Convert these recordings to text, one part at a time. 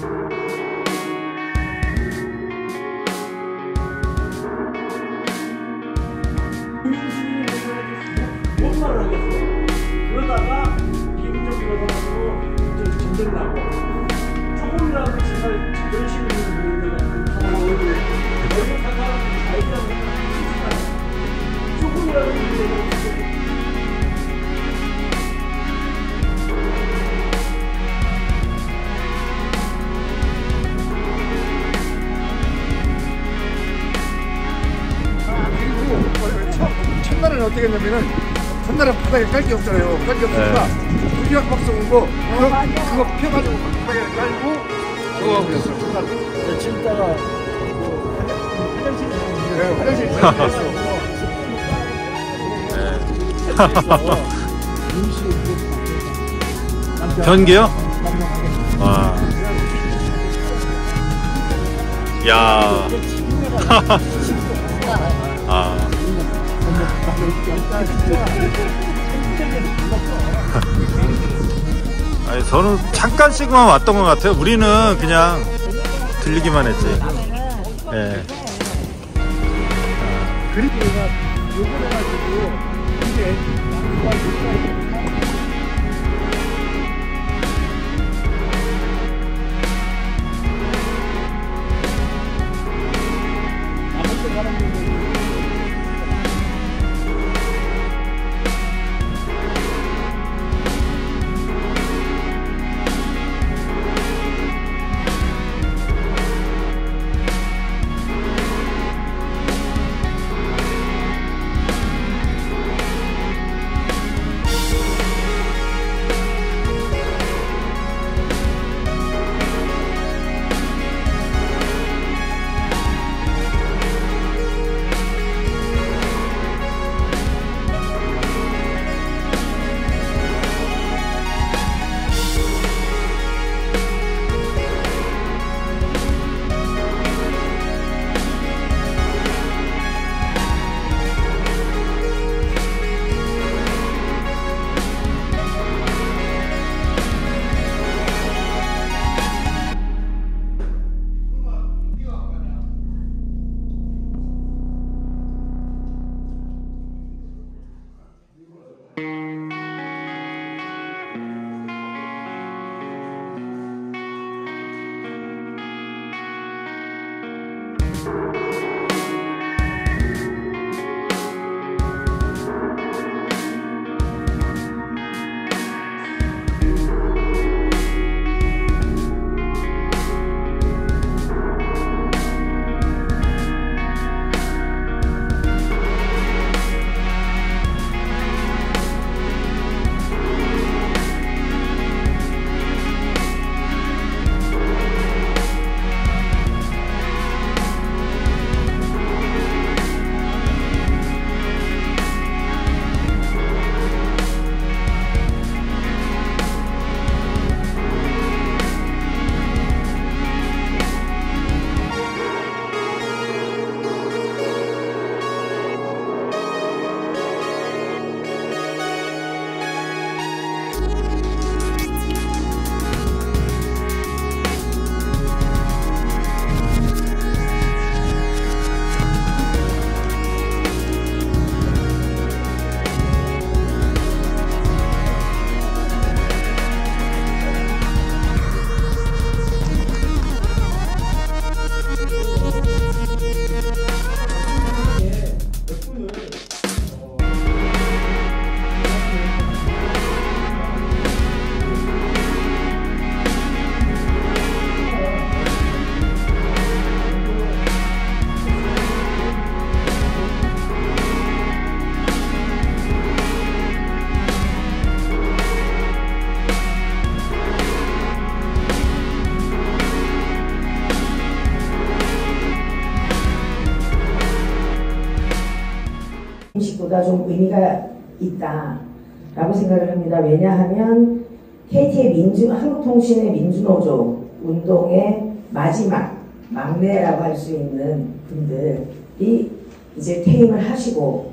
뭔 말을 하겠어. 그러다가 비문적으로 가지고 전쟁 나고 조금이라도 제가 열심히 있는 분들은 여기 한 사람이 자기라고 생각하면 조금이라도 문제가 첫날은 어떻게 했냐면은 첫날은 바닥에 깔게 없잖아요. 깔게 없으니까 우리가 박스 온거 그거 펴가지고 바닥에 깔고 저거 하고 그랬어요. 첫날은. 진짜가 화장실 있었어. 변기요? 와. 야. 아. 아니, 저는 잠깐씩만 왔던 것 같아요. 우리는 그냥 들리기만 했지. 예. 그리고 요걸 해가지고 이게 음식보다 좀 의미가 있다라고 생각을 합니다. 왜냐하면 KT의 한국통신의 민주노조 운동의 마지막 막내라고 할 수 있는 분들이 이제 퇴임을 하시고,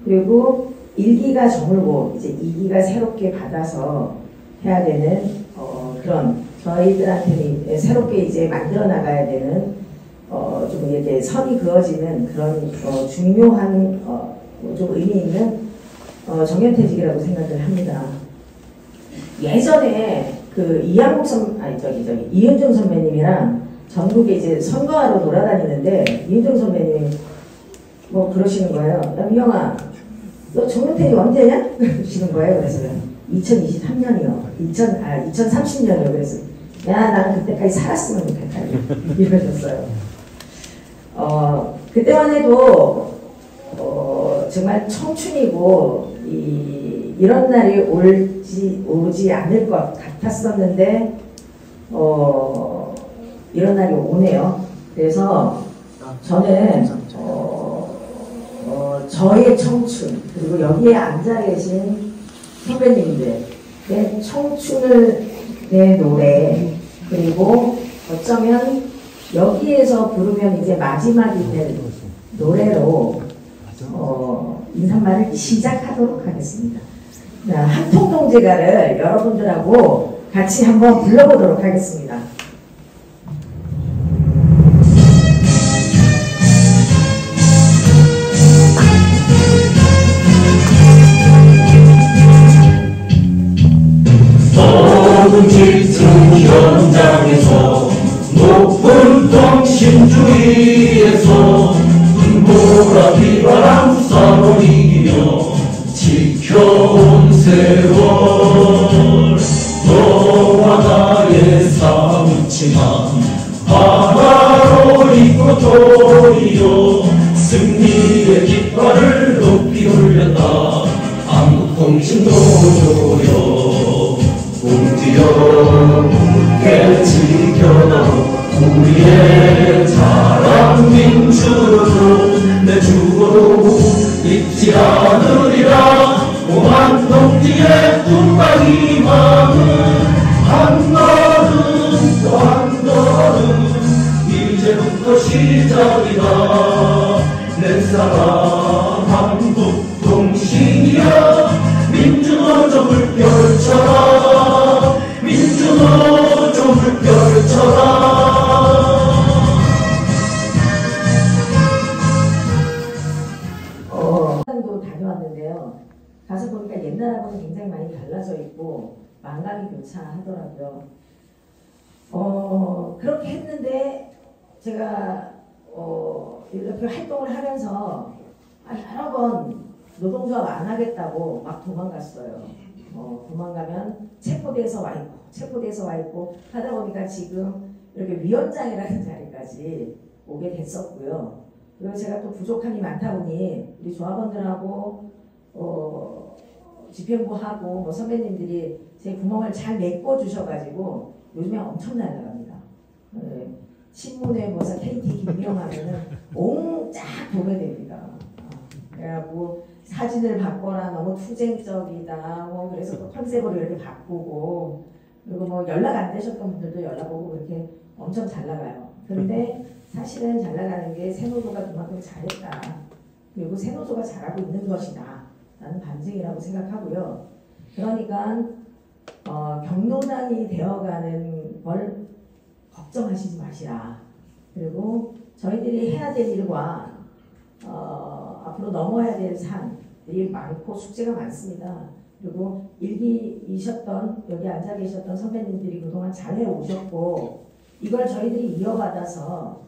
그리고 1기가 저물고 이제 2기가 새롭게 받아서 해야 되는 그런 저희들한테 새롭게 이제 만들어 나가야 되는 좀 이렇게 선이 그어지는 그런 중요한 좀 의미 있는 정년퇴직이라고 생각을 합니다. 예전에 그 이은중 선배님이랑 전국에 이제 선거하러 돌아다니는데 이은중 선배님이 뭐 그러시는 거예요. 야 미영아, 너 정년퇴직 언제냐? 그러시는 거예요. 그래서 2023년이요. 2030년이요. 그래서 야 나는 그때까지 살았으면 좋겠다 이러셨어요. 그때만 해도 정말 청춘이고 이런 날이 오지 않을 것 같았었는데 이런 날이 오네요. 그래서 저는 저의 청춘 그리고 여기에 앉아 계신 선배님들의 청춘을 내 노래 그리고 어쩌면 여기에서 부르면 이제 마지막이 될 노래로 인사말을 시작하도록 하겠습니다. 한통동제가를 여러분들하고 같이 한번 불러보도록 하겠습니다. 어둠 짙은 현장에서 높은 통신주 위에서 눈보라 비바람 싸워 이기며 지켜온 세월 너와 나의 사무치만 하나로 입고 도리어 승리의 깃발을 높이 올렸다. 한국통신노조여 꿈뛰어 깨지겨나 우리의 자랑 민주로 내 죽어도 잊지 않으리라. 오만 동지의 꿈과 희망은 한 걸음 또 한 걸음 이제부터 시작이다. 내 사랑 한국통신이여 민주노조 물결쳐라. 민주노조 물결쳐라. 도 다녀왔는데요. 가서 보니까 옛날하고는 굉장히 많이 달라져 있고 망감이 교차하더라고요. 그렇게 했는데 제가 이렇게 활동을 하면서 여러 번 노동조합 안 하겠다고 막 도망갔어요. 도망가면 체포대에서 와 있고 하다 보니까 지금 이렇게 위원장이라는 자리까지 오게 됐었고요. 그리고 제가 또 부족함이 많다 보니 우리 조합원들하고 집행부하고 뭐 선배님들이 제 구멍을 잘 메꿔주셔가지고 요즘에 엄청 날아갑니다. 신문에 뭐서 KT 김미영 하면은 옹쫙 보게 됩니다. 그래갖고 사진을 받거나 너무 투쟁적이다 뭐 그래서 또 컨셉으로 이렇게 바꾸고 그리고 뭐 연락 안 되셨던 분들도 연락 오고 그렇게 엄청 잘 나가요. 근데 사실은 잘 나가는 게 새노조가 그만큼 잘했다. 그리고 새노조가 잘하고 있는 것이다. 라는 반증이라고 생각하고요. 그러니까 경로당이 되어가는 걸 걱정하시지 마시라. 그리고 저희들이 해야 될 일과 앞으로 넘어야 될 산들이 많고 숙제가 많습니다. 그리고 일기이셨던 여기 앉아 계셨던 선배님들이 그동안 잘해 오셨고 이걸 저희들이 이어받아서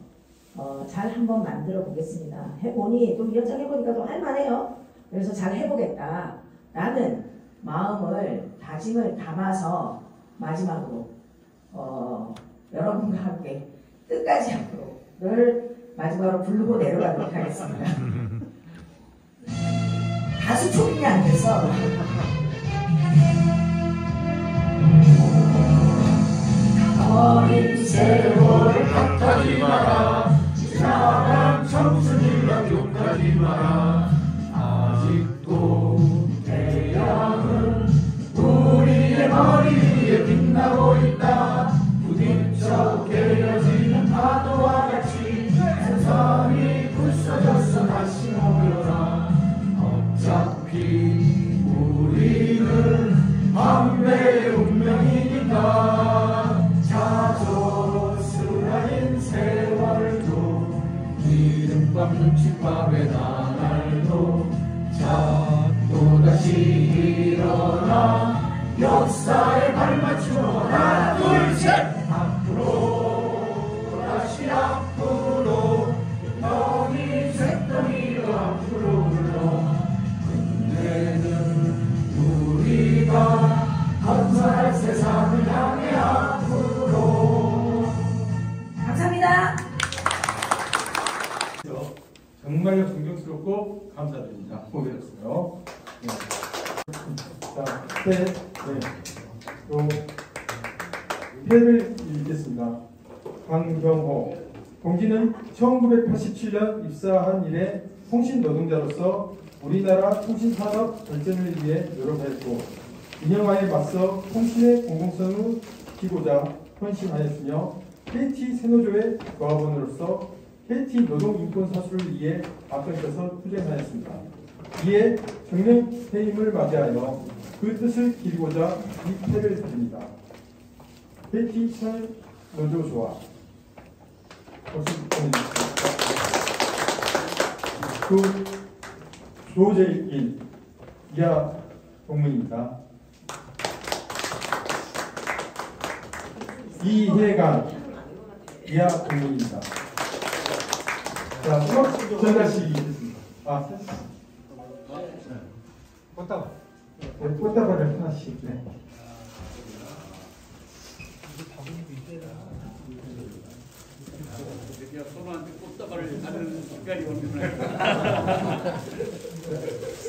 잘 한번 만들어 보겠습니다. 해보니 또 위원장 해보니까 또 할만해요. 그래서 잘 해보겠다 라는 마음을 다짐을 담아서 마지막으로 여러분과 함께 끝까지 앞으로를 마지막으로 부르고 내려가도록 하겠습니다. 가수 초빙이 안 돼서 어린 세월을 탓하지 마라. 지나간 청춘이라 욕하지 마라. 아직도 태양은 우리의 머리 위에 빛나고 있다. 부딪혀 깨어지는 파도와 같이 세상이 부서져서 다시 모여라. 어차피 우리는 밤의 운명이니까 눈칫밥에 나날도 자 또다시 일어나 역사에 발맞추어 하나 둘 셋 앞으로 다시 앞으로 너희 색덩이로 앞으로 불러 그때는 우리가 건설할 세상을 향해 앞으로. 감사합니다. 정말로 존경스럽고 감사드립니다. 고맙습니다. 네. 자, 또 패를 읽겠습니다. 강경호 동지는 1987년 입사한 이래 통신 노동자로서 우리나라 통신산업 발전을 위해 노력하였고 민영화에 맞서 통신의 공공성을 지키고자 헌신하였으며 KT 세노조의 조합원으로서 KT 노동인권 사수를 위해 앞장서서 투쟁하였습니다. 이에 정년 퇴임을 맞이하여 그 뜻을 기리고자 이 패를 드립니다. KT 세노조 조합 박수 보내주십시오. 그 조재일 이하 동문입니다. 이혜간 이하 동문입니다. 자, 전달식이 있습니다. 꽃다발을 하나씩. 네. 서로한테 꽃다발을 하는 색깔이 오는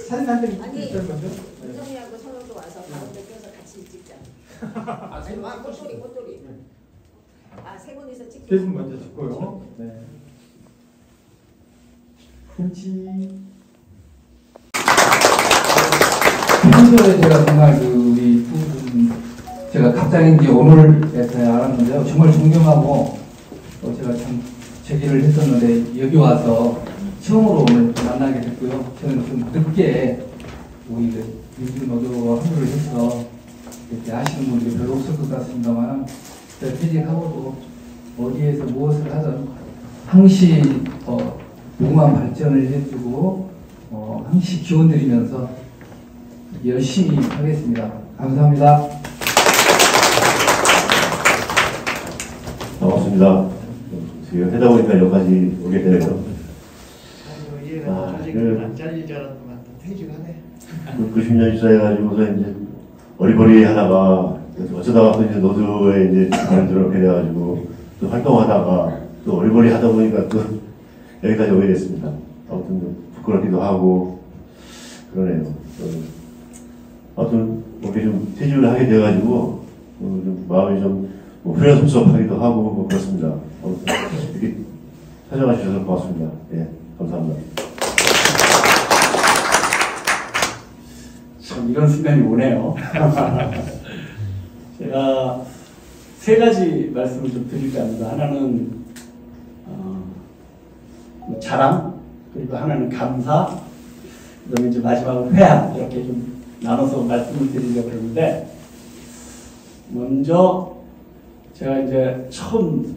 사진 한 장 아니, 찍을 먼저. 윤정이하고 선호도 와서 가운데 껴서 같이 찍자. 꽃돌이. 세 분이서 찍자. 세 분 먼저 찍고요. 네. 김치. 평소에 제가 정말 우리 두 분 제가 갑자기 오늘 알았는데요. 정말 존경하고 제가 참 제기를 했었는데 여기 와서 처음으로 오늘 만나게 됐고요. 저는 좀 늦게 우리 민주노조와 합류를 해서 이렇게 아시는 분들이 별로 없을 것 같습니다만 제가 퇴직하고도 어디에서 무엇을 하든 항시 무궁한 발전을 해주고 항시 기원드리면서 열심히 하겠습니다. 감사합니다. 반갑습니다. 지금 하다 보니까 여기까지 오게 되네요. 안 잘릴 줄 알았더만 또 퇴직하네. 90년 입사해가지고서 이제 어리버리 하다가 어쩌다가 또 이제 노조에 이제 들어오게 돼가지고 또 활동하다가 또 어리버리 하다 보니까 또 여기까지 오게 됐습니다. 아무튼 부끄럽기도 하고 그러네요. 아무튼 이렇게 좀 퇴직을 하게 돼가지고 좀 마음이 좀 후련섭섭하기도 하고 뭐 그렇습니다. 아무튼 이렇게 찾아와 주셔서 고맙습니다. 예, 감사합니다. 참 이런 순간이 오네요. 제가 세 가지 말씀을 좀 드릴까 합니다. 하나는 자랑, 그리고 하나는 감사, 그다음에 이제 마지막으로 회한, 이렇게 좀 나눠서 말씀을 드리려고 그러는데, 먼저 제가 이제 처음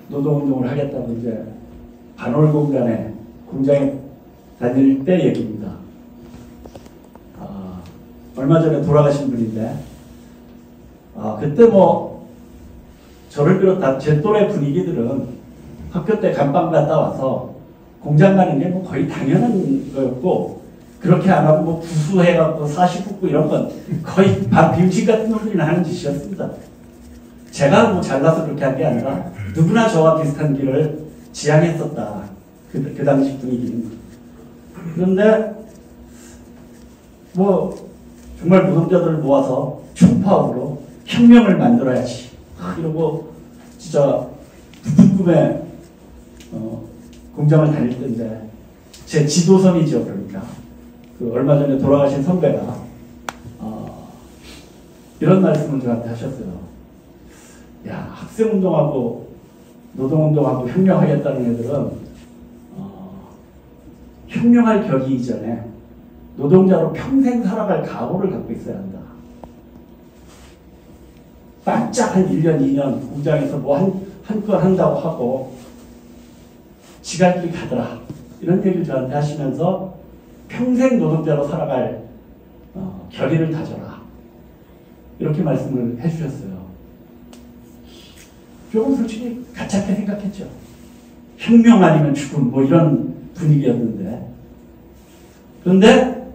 노동운동을 하겠다고 이제 반월공단에 공장에 다닐 때 얘기입니다. 얼마 전에 돌아가신 분인데, 그때 뭐 저를 비롯한 제 또래 분위기들은 학교 때 감방 갔다 와서 공장 가는 게 뭐 거의 당연한 거였고, 그렇게 안 하고 뭐 부수해갖고 사시 붓고 이런 건 거의 빙신 같은 놈들이나 하는 짓이었습니다. 제가 뭐 잘나서 그렇게 한 게 아니라 누구나 저와 비슷한 길을 지향했었다. 그 당시 분위기는. 그런데 뭐 정말 노동자들을 모아서 총파업으로 혁명을 만들어야지. 이러고 진짜 부품꿈에 공장을 다닐 때인데 제 지도선이죠. 그러니까 그 얼마 전에 돌아가신 선배가 이런 말씀을 저한테 하셨어요. 야, 학생운동하고 노동운동하고 혁명하겠다는 애들은 혁명할 격이 이전에 노동자로 평생 살아갈 각오를 갖고 있어야 한다. 바짝 한 1년, 2년 공장에서 뭐 한 건 한다고 하고 지갈 길이 가더라. 이런 얘기를 저한테 하시면서 평생 노동자로 살아갈 결의를 다져라. 이렇게 말씀을 해주셨어요. 조금 솔직히 가짜게 생각했죠. 혁명 아니면 죽음 뭐 이런 분위기였는데, 그런데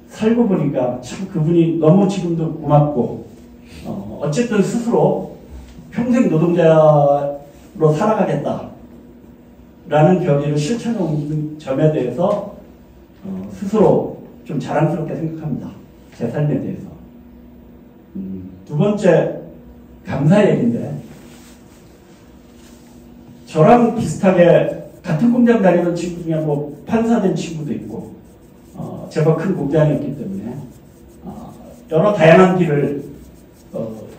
살고 보니까 참 그분이 너무 지금도 고맙고 어쨌든 스스로 평생 노동자로 살아가겠다라는 결의를 실천해온 점에 대해서 스스로 좀 자랑스럽게 생각합니다. 제 삶에 대해서. 두 번째 감사 얘기인데, 저랑 비슷하게 같은 공장 다니던 친구 중에 뭐 판사된 친구도 있고 제법 큰 공장이었기 때문에 여러 다양한 길을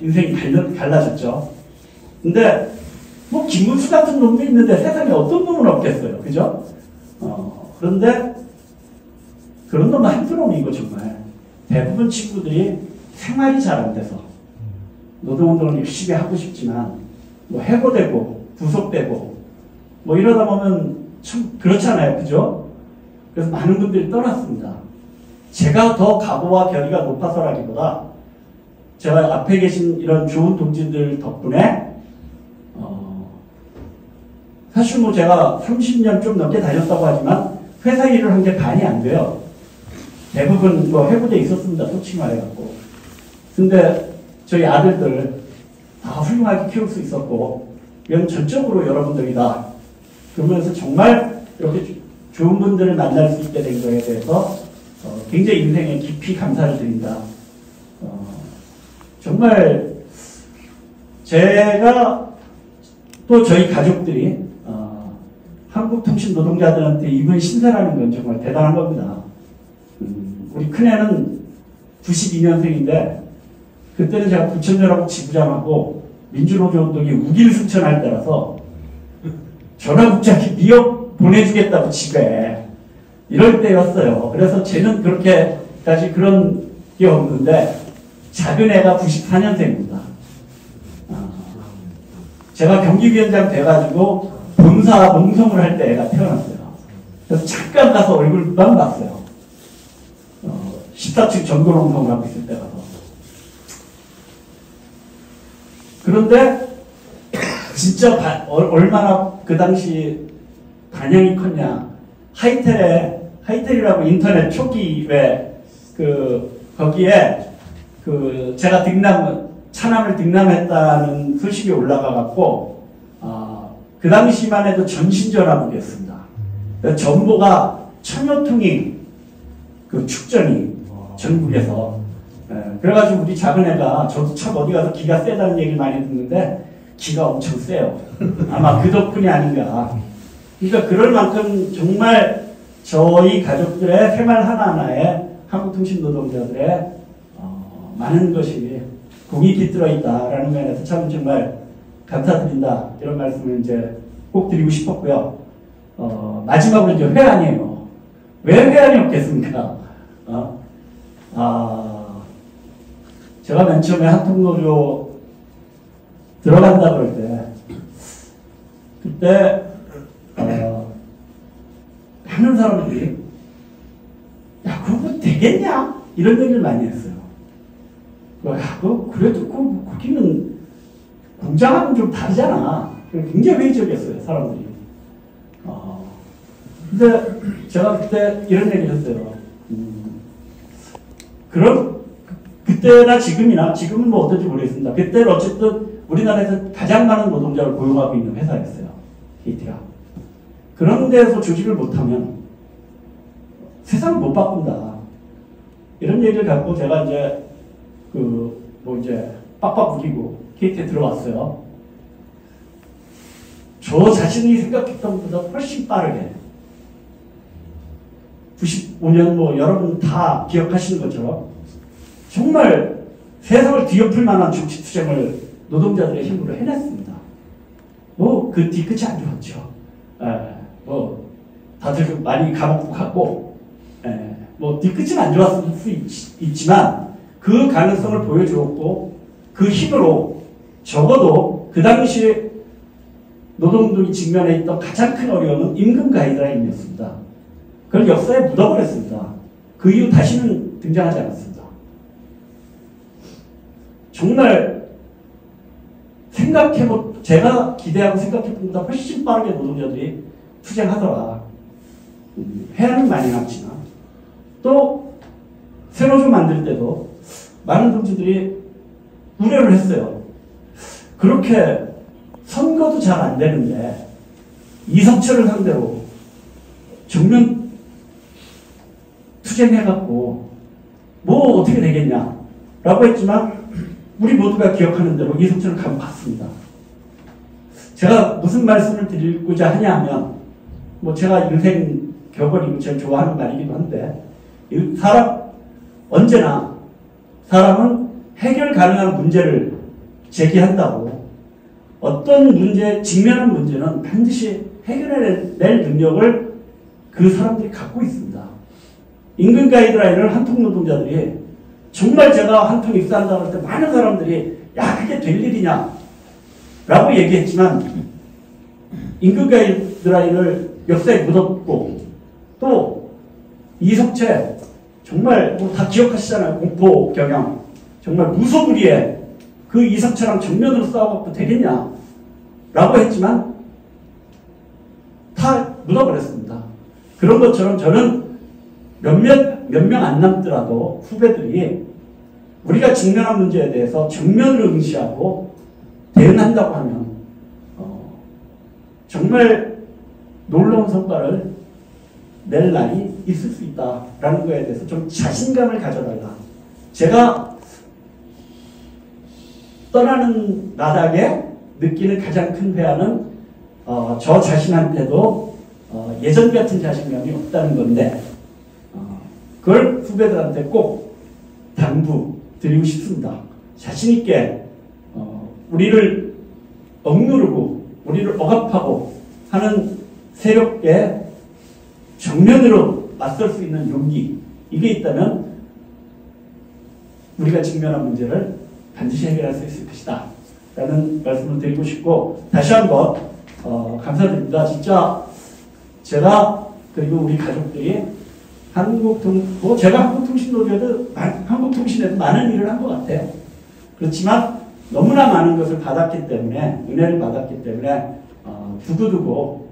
인생이 갈라졌죠. 근데 뭐 김문수 같은 놈도 있는데 세상에 어떤 놈은 없겠어요. 그죠? 그런데 그런 놈은 한두 놈이고 정말 대부분 친구들이 생활이 잘 안 돼서 노동운동을 열심히 하고 싶지만 뭐 해고되고 구속되고 뭐 이러다 보면 참 그렇잖아요. 그죠? 그래서 많은 분들이 떠났습니다. 제가 더 각오와 결의가 높아서라기보다 제가 앞에 계신 이런 좋은 동지들 덕분에 사실 뭐 제가 30년 좀 넘게 다녔다고 하지만 회사 일을 한 게 반이 안 돼요. 대부분 뭐 해고돼 있었습니다. 솔직히 말해갖고. 근데 저희 아들들 다 훌륭하게 키울 수 있었고 이건 전적으로 여러분들이다. 그러면서 정말 이렇게 좋은 분들을 만날 수 있게 된 거에 대해서 굉장히 인생에 깊이 감사를 드린다. 정말 제가 또 저희 가족들이 한국통신 노동자들한테 입은 신세라는 건 정말 대단한 겁니다. 우리 큰애는 92년생인데 그때는 제가 부천여라고 지부장하고 민주노조운동이 우길승천할 때라서 전화국장이 미역 보내주겠다고 집에 이럴 때였어요. 그래서 쟤는 그렇게까지 그런 게 없는데 작은 애가 94년생입니다. 제가 경기위원장 돼가지고 본사 농성을 할 때 애가 태어났어요. 그래서 잠깐 가서 얼굴만 봤어요. 14층 전도 농성을 하고 있을 때 가서. 그런데 진짜 얼마나 그 당시 반향이 컸냐. 하이텔이라고 인터넷 초기 거기에 제가 차남을 등남했다는 소식이 올라가갖고 그 당시만 해도 전신전화국이었습니다. 전보가 1000여 통이 축전이 전국에서. 그래가지고 우리 작은 애가 저도 참 어디 가서 기가 세다는 얘기를 많이 듣는데 기가 엄청 세요. 아마 그 덕분이 아닌가. 그러니까 그럴 만큼 정말 저희 가족들의 생활 하나하나에 한국통신 노동자들의 많은 것이 공이 깃들어 있다라는 면에서 참 정말 감사드린다. 이런 말씀을 이제 꼭 드리고 싶었고요. 마지막으로 이제 회안이에요. 왜 회안이 없겠습니까? 제가 맨 처음에 한통노조 들어간다 그럴 때, 그때, 하는 사람들이, 야, 그거 되겠냐? 이런 얘기를 많이 했어요. 야, 그래도 거기는 공장하고는 좀 다르잖아. 굉장히 회의적이었어요, 사람들이. 근데 제가 그때 이런 얘기를 했어요. 그럼 그때나 지금은 뭐 어떨지 모르겠습니다. 그때는 어쨌든 우리나라에서 가장 많은 노동자를 고용하고 있는 회사였어요. KT가. 그런 데서 조직을 못하면 세상을 못 바꾼다. 이런 얘기를 갖고 제가 이제 이제 빡빡 우기고 KT에 들어왔어요. 저 자신이 생각했던 것보다 훨씬 빠르게 95년 여러분 다 기억하시는 것처럼 정말 세상을 뒤엎을 만한 정치투쟁을 노동자들의 힘으로 해냈습니다. 그 뒤끝이 안 좋았죠. 다들 많이 감옥도 갔고, 뒤끝은 안 좋았을 수 있지만 그 가능성을 보여주었고 그 힘으로 적어도 그 당시 노동운동이 직면해 있던 가장 큰 어려움은 임금 가이드라인이었습니다. 그걸 역사에 묻어버렸습니다. 그 이후 다시는 등장하지 않았습니다. 정말 제가 기대하고 생각해본 것보다 훨씬 빠르게 노동자들이 투쟁하더라. 해안은 많이 남지만 또 세로조 만들 때도 많은 동지들이 우려를 했어요. 그렇게 선거도 잘 안 되는데 이석철을 상대로 정면 투쟁해갖고 뭐 어떻게 되겠냐라고 했지만 우리 모두가 기억하는 대로 이석철을 감옥갔습니다. 제가 무슨 말씀을 드리고자 하냐 하면 뭐 제가 인생 격언이고 제일 좋아하는 말이기도 한데 언제나 사람은 해결 가능한 문제를 제기한다고 어떤 직면한 문제는 반드시 해결해낼 능력을 그 사람들이 갖고 있습니다. 임금 가이드라인을 한통 노동자들이 정말 제가 한통 입사한다고 할 때 많은 사람들이 야 그게 될 일이냐 라고 얘기했지만 임금 가이드라인을 역사에 묻었고 또 이석채 정말 뭐 다 기억하시잖아요. 공포 경영 정말 무소불위에 그 이석채랑 정면으로 싸워갖고 되겠냐 라고 했지만 다 묻어버렸습니다. 그런 것처럼 저는 몇 명 안 남더라도 후배들이 우리가 직면한 문제에 대해서 정면으로 응시하고 대응한다고 하면 정말 놀라운 성과를 낼 날이 있을 수 있다라는 거에 대해서 좀 자신감을 가져달라. 제가 떠나는 마당에 느끼는 가장 큰 회한은 저 자신한테도 예전 같은 자신감이 없다는 건데 그걸 후배들한테 꼭 당부드리고 싶습니다. 자신 있게 우리를 억누르고 우리를 억압하고 하는 세력에 정면으로 맞설 수 있는 용기 이게 있다면 우리가 직면한 문제를 반드시 해결할 수 있을 것이다 라는 말씀을 드리고 싶고 다시 한번 감사드립니다. 진짜 제가 그리고 우리 가족들이 제가 한국통신에도 많은 일을 한 것 같아요. 그렇지만 너무나 많은 것을 받았기 때문에 은혜를 받았기 때문에 두고두고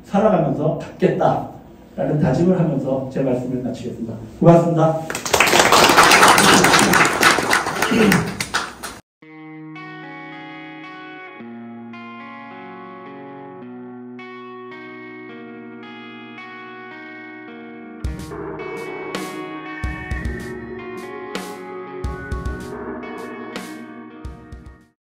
살아가면서 갚겠다라는 다짐을 하면서 제 말씀을 마치겠습니다. 고맙습니다.